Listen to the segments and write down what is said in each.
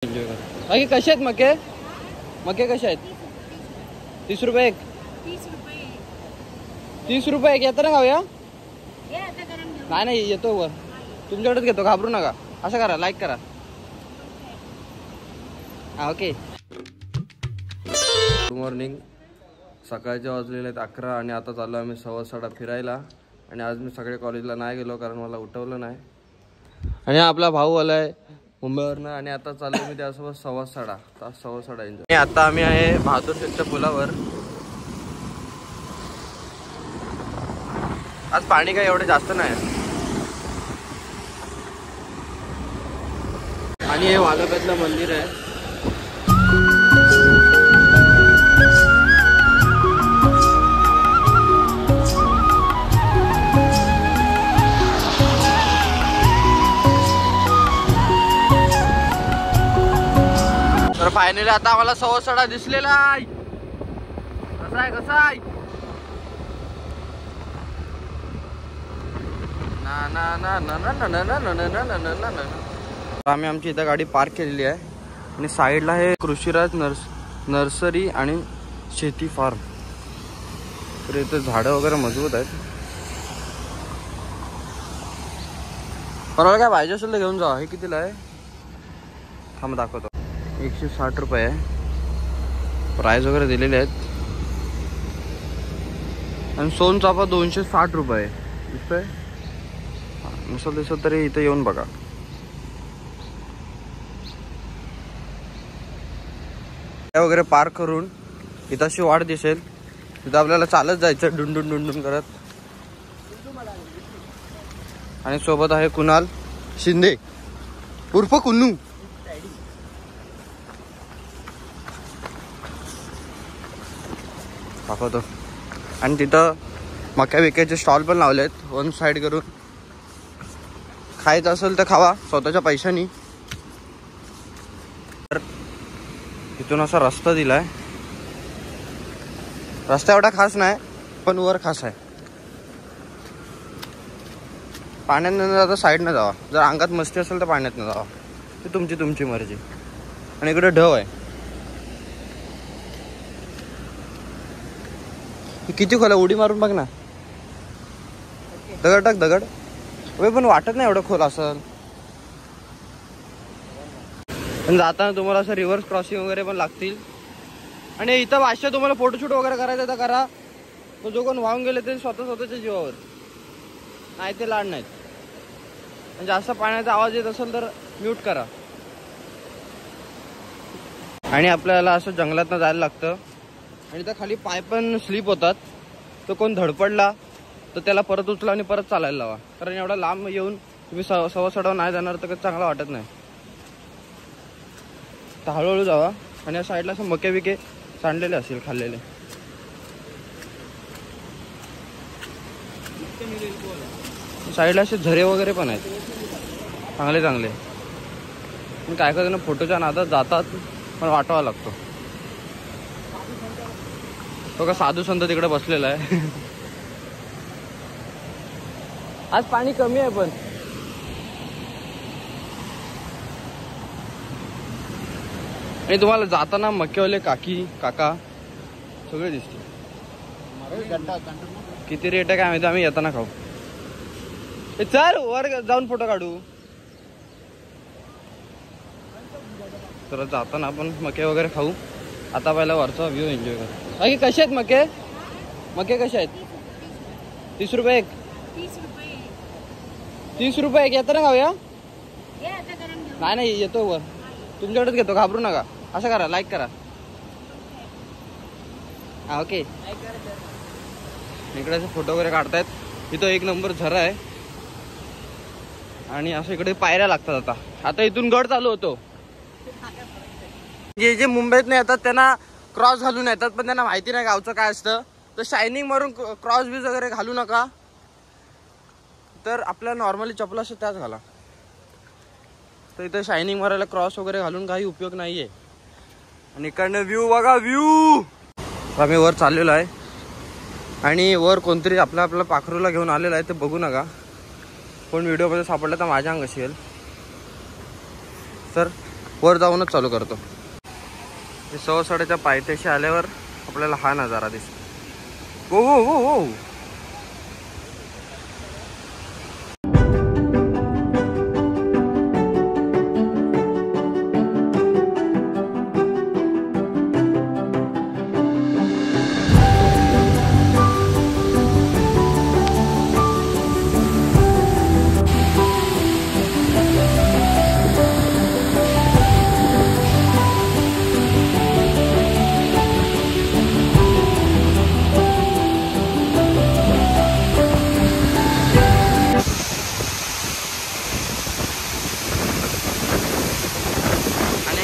Enjoy करा. बाकी कसे आहेत मके? मके कसे आहेत? 30 रुपये एक. 30 रुपये एक. येतं ना खाऊया? नाही नाही येतो वर. तुमच्याकडेच घेतो, घाबरू नका. असं करा, लाईक करा. हा ओके. Good morning. सकाळचे वाजलेले आहेत 11 आणि आता चाललो आम्ही 6:15 फिरायला. आणि आज मी सगळे कॉलेजला नाही गेलो कारण मला उठवलं नाही. आणि आपला भाऊ आलाय मुंबईवरनं आणि आता चाललो मी त्यासोबत 6:15 एन्जॉय. आता आम्ही आहे बहादूर शेठच्या पुलावर. आज पाणी काय एवढे जास्त नाही आणि हे वाघापेतलं मंदिर आहे. तर फायनली आता आम्हाला 6:15 दिसलेला आहे. कसा आहे ना ना ना ना ना ना ना ना ना ना ना ना ना. आम्ही आमची इथं गाडी पार्क केलेली आहे आणि साईडला आहे कृषीराज नर्सरी आणि शेती फार्म. तर इथं झाडं वगैरे मजबूत आहेत. परवा काय पाहिजे असेल तर घेऊन जा. हे कितीला आहे थांब दाखवतो. 160 रुपये आहे. प्राइस वगैरे दिलेले आहेत. आणि सोनचाफा 260 रुपये दिसतोय. नसेल दिसत तरी इथं येऊन बघा. वगैरे पार्क करून इथं अशी वाट दिसेल. तिथं आपल्याला चालत जायचं डुंडून करत. आणि सोबत आहे कुणाल शिंदे उर्फ कुन्नू. दाखवतो. आणि तिथं मक्या विक्याचे स्टॉल पण लावले आहेत वन साईड करून. खायचं असेल तर खावा स्वतःच्या पैशानी. तर इथून असा रस्ता दिलाय. रस्ता एवढा खास नाही पण वर खास आहे. पाण्यात न जाता साईडनं जावा. जर अंगात मस्ती असेल तर पाण्यात न जावा. ते तुमची मर्जी. आणि इकडे ढव आहे. किती खोल उडी मारून बघ ना. दगड टाक दगड. पण वाटत नाही एवढं खोल असेल. पण जाताना तुम्हाला असं रिव्हर्स क्रॉसिंग वगैरे पण लागतील. आणि इथं भाषा तुम्हाला फोटोशूट वगैरे करायचं तर करा. तो जो कोण वाहून गेले ते स्वतःच्या जीवावर. नाही ते लाड नाहीत. आणि जास्त पाण्याचा आवाज येत असेल तर म्यूट करा. आणि आपल्याला असं जंगलातनं जायला लागतं. आणि त्या खाली पाय पण स्लिप होतात. तर कोण धडपडला तर त्याला परत उचला आणि परत चालायला लावा. कारण एवढा लांब येऊन तुम्ही सव्वा नाही जाणार तर चांगला वाटत नाही. तर हळूहळू जावा. आणि या साईडला असं मके बिके सांडलेले असेल खाल्लेले. साईडला असे झरे वगैरे पण आहेत चांगले. पण काय जण फोटोच्या नादात जातात पण वाटवा लागतो. तो का साधू संत तिकडे बसलेला आहे. आज पाणी कमी आहे पण. आणि तुम्हाला जाताना मक्यावाले काका सगळे दिसते. किती रेट आहे काय माहिती. आम्ही येताना खाऊ. चल वर जाऊन फोटो काढू. तर जाताना आपण मके वगैरे खाऊ. आता पहिला वरचा व्ह्यू एन्जॉय करू. बाकी कसे आहेत मके कसे आहेत? 30 रुपये एक. 30 रुपये एक. येतं ना खाऊया? नाही नाही येतो वर. तुमच्याकडेच घेतो, घाबरू नका. असं करा, लाईक करा. हा ओके. इकडे फोटो वगैरे काढतायत. इथं एक नंबर झरा आहे. आणि असं इकडे पायऱ्या लागतात. आता इथून गड चालू होतो. जे मुंबईत नाही येतात त्यांना क्रॉस घालून येतात. पण त्यांना माहिती नाही गावचं काय असतं. तर शायनिंग मारून क्रॉस बीज वगैरे घालू नका. तर आपल्याला नॉर्मली चपला असं त्याच घाला. तर इथं शायनिंग मारायला क्रॉस वगैरे घालून काही उपयोग नाहीये. आणि इकडनं व्ह्यू बघा व्ह्यू. आम्ही वर चाललेलो आहे. आणि वर कोणतरी आपल्या पाखरूला घेऊन आलेला आहे. ते बघू नका. पण व्हिडिओमध्ये सापडलं तर माझ्या अंगाशी येईल. तर वर जाऊनच चालू करतो. सव्वासाड्याच्या पायथ्याशी आल्यावर आपल्याला हा नजारा दिसतो. ओ ओ ओ ओ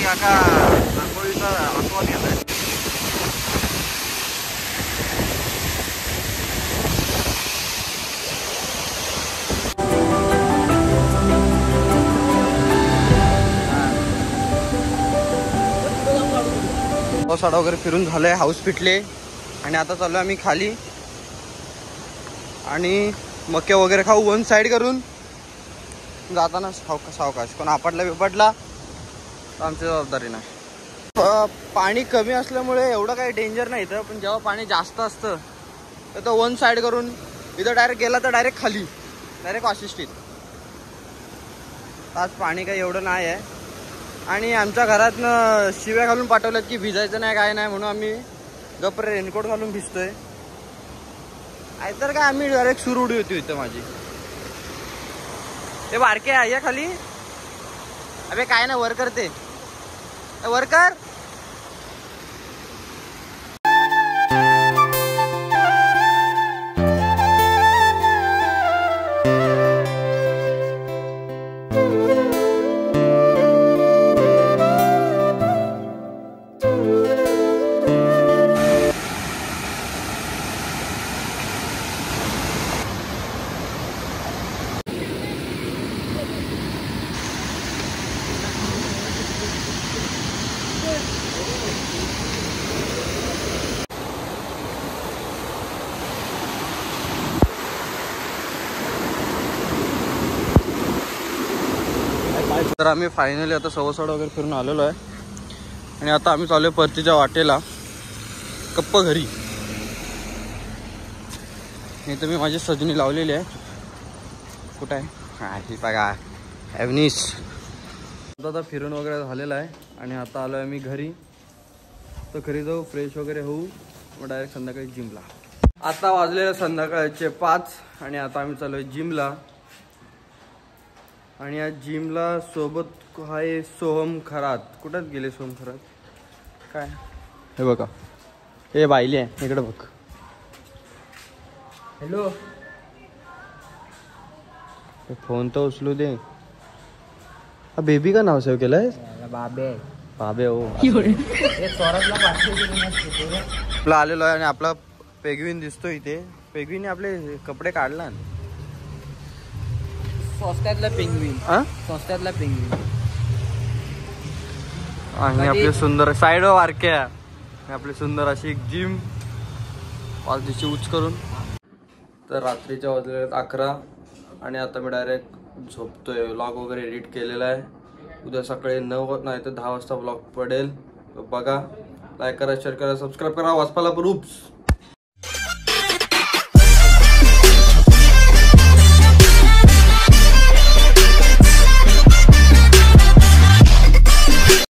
काका आंघोळीचा आस्वाद घेत आहे. पावसाळा वगैरे फिरून झालंय, हाऊस फिटले आणि आता चालू आम्ही खाली आणि मके वगैरे खाऊ. वन साईड करून जाताना सावकाश कोण आपटला बिपटला आमची जबाबदारी नाही. पाणी कमी असल्यामुळे एवढं काही डेंजर नाही इथं, पण जेव्हा पाणी जास्त असतं तर तो वन साईड करून इथं डायरेक्ट गेला तर डायरेक्ट खाली, डायरेक्ट वाशिष्टीत. आज पाणी काही एवढं नाही आहे आणि आमच्या घरातनं शिव्या घालून पाठवल्यात की भिजायचं नाही काय नाही, म्हणून आम्ही गप्रे रेनकोट घालून भिजतोय. तर काय आम्ही डायरेक्ट सुरू उडी होती इथं माझी. ते बारके आहे या खाली. अबे काय ना वर करते वर्कर. तर आम्ही फायनली आता सव्वासाड वगैरे फिरून आलेलो आहे आणि आता आम्ही चालू आहे परतीच्या वाटेला कप्प घरी. नाही तर मी माझी सजनी लावलेली आहे. कुठं आहे? हा ही बघा एव्हनिस. आता फिरून वगैरे झालेलं आहे आणि आता आलो आहे मी घरी. तर घरी जाऊ, फ्रेश वगैरे होऊ, मग डायरेक्ट संध्याकाळी जिमला. आता वाजलेलं संध्याकाळचे 5 आणि आता आम्ही चालू आहे जिमला. आणि या जिमला सोबत आहे सोहम खरात. कुठंच गेले सोहम खरात? काय हे बघा, हे बाईली आहे इकडे बघ. हॅलो, फोन तर उचलू दे. बेबी का नाव सेव्ह केलंय? बाबे. बाबे हो. आपला आलेलो आहे आणि आपला पेगविन दिसतो इथे. पेगविन आपले कपडे काढला. स्वस्तातला पेंग्विन. स्वस्तातला पेंग्विन. आणि आपले सुंदर साईड वारक्या, आपली सुंदर अशी एक जिम 5 दिवशी उच करून. तर रात्रीच्या वाजले 11 आणि आता मी डायरेक्ट झोपतोय. व्लॉग वगैरे एडिट केलेला आहे. उद्या सकाळी 9 नाही तर 10 वाजता व्लॉग पडेल. बघा, लाईक करा, शेअर करा, सबस्क्राईब करा. वाचपाला पण उप्स.